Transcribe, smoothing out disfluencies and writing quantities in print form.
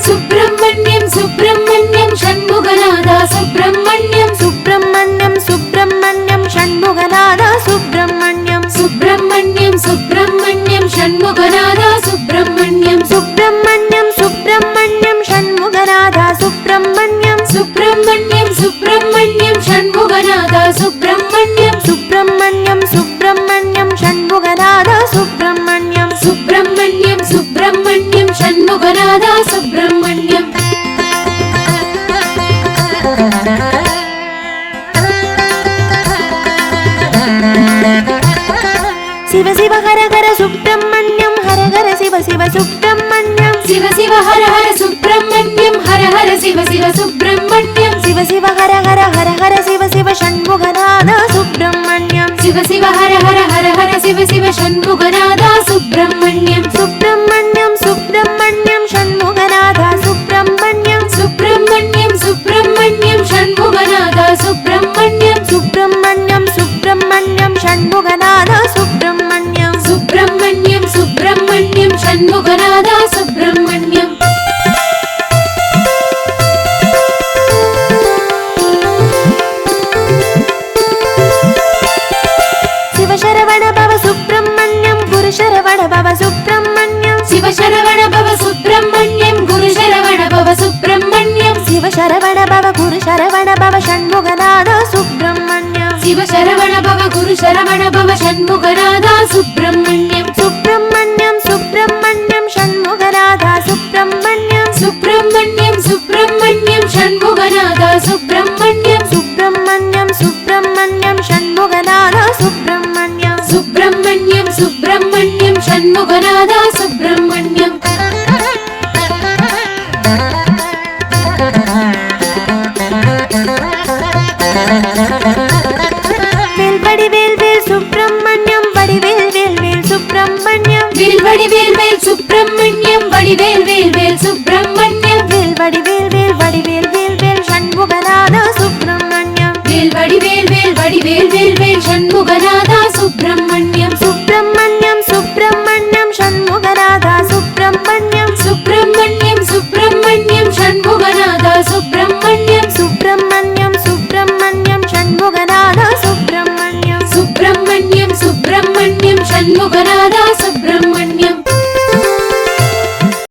சுப்பிரமணியம் சுப்பிரமணியம் ஷண்முகநாதா சுப்பிரமணியம் சுப்பிரமணியம் சுப்பிரமணியம் ஷண்முகநாதா சுப்பிரமணியம் சுப்பிரமணியம் சுப்பிரமணியம் ஷண்முகநாதா சுப்பிரமணியம் சுப்பிரமணியம் சுப்பிரமணியம் ஷண்முகநாதா சுப்பிரமணியம் சுப்பிரமணியம் சுப்பிரமணியம் ஷண்முகநாதா சுப்பிரமணியம் சுப்பிரமணியம் சுப்பிரமணியம் ஷண்முகநாதா சுப்பிரமணியம் சுப்பிரமணியம் சுப்பிரமணியம் ஷண்முகநாதா சுப்பிரமணியம் சிவ சிவ ஹர ஹர சுப்பிரமணியம் ஹர ஹர சிவ சிவ சுப்பிரமணியம் சிவ சிவ ஹர ஹர சுப்பிரமணியம் ஹர ஹர சிவ சிவ சுப்பிரமணியம் சிவ சிவ ஹர ஹர ஹர ஹர சிவ சிவ ஷண்முகநாதா சுப்பிரமணியம் சிவ சிவ ஹர ஹர ஹர ஹர சிவ சிவ ஷண்முகநாதா சுப்பிரமணியம் சுப்பிரமணியம் சுப்பிரமணியம் ஷண்முகநாதா சுப்பிரமணியம் சுப்பிரமணியம் சுப்பிரமணியம் ஷண்முகநாதா சுப்பிரமணியம் சுப்பிரமணியம் சுப்பிரமணியம் ஷண்முகநாதா சுப்பிரமணியம் சுப்பிரமணியம் சுப்பிரமணியம் ஷண்முகநாதா சுப்பிரமணியம் சிவ சரவண பவ சுப்பிரமணியம் குரு சரவண பவ சுப்பிரமணியம் சிவ சரவண பவ சுப்பிரமணியம் குரு சரவண பவ சுப்பிரமணியம் சிவ சரவண பவ குரு சரவண பவ ஷண்முகநாதா சுப்பிரமணியம் சிவ சரவண பவ குரு சரவண பவ ஷண்முகநாதா சுப்பிரமணியம் சுப்பிரமணியம் சுப்பிரமணியம் ஷண்முகநாதா சுப்பிரமணியம் சுப்பிரமணியம் சுப்பிரமணியம் ஷண்முகநாதா சுப்பிரமணியம் சுப்பிரமணியம் சுப்பிரமணியம் ஷண்முகநாதா சுப்பிரமணியம் சுப்பிரமணியம் சுப்பிரமணியம் ஷண்முகநாதா சுப்பிரமணியம் வேல் வேல் சுப்பிரமணியம் வடிவேல் வேல் வேல் சுப்பிரமணியம் வேல் வடிவேல் வேல் சுப்பிரமணியம் வடிவேல் வேல் வேல் சுப்பிரமணியம் வேல் வடிவேல்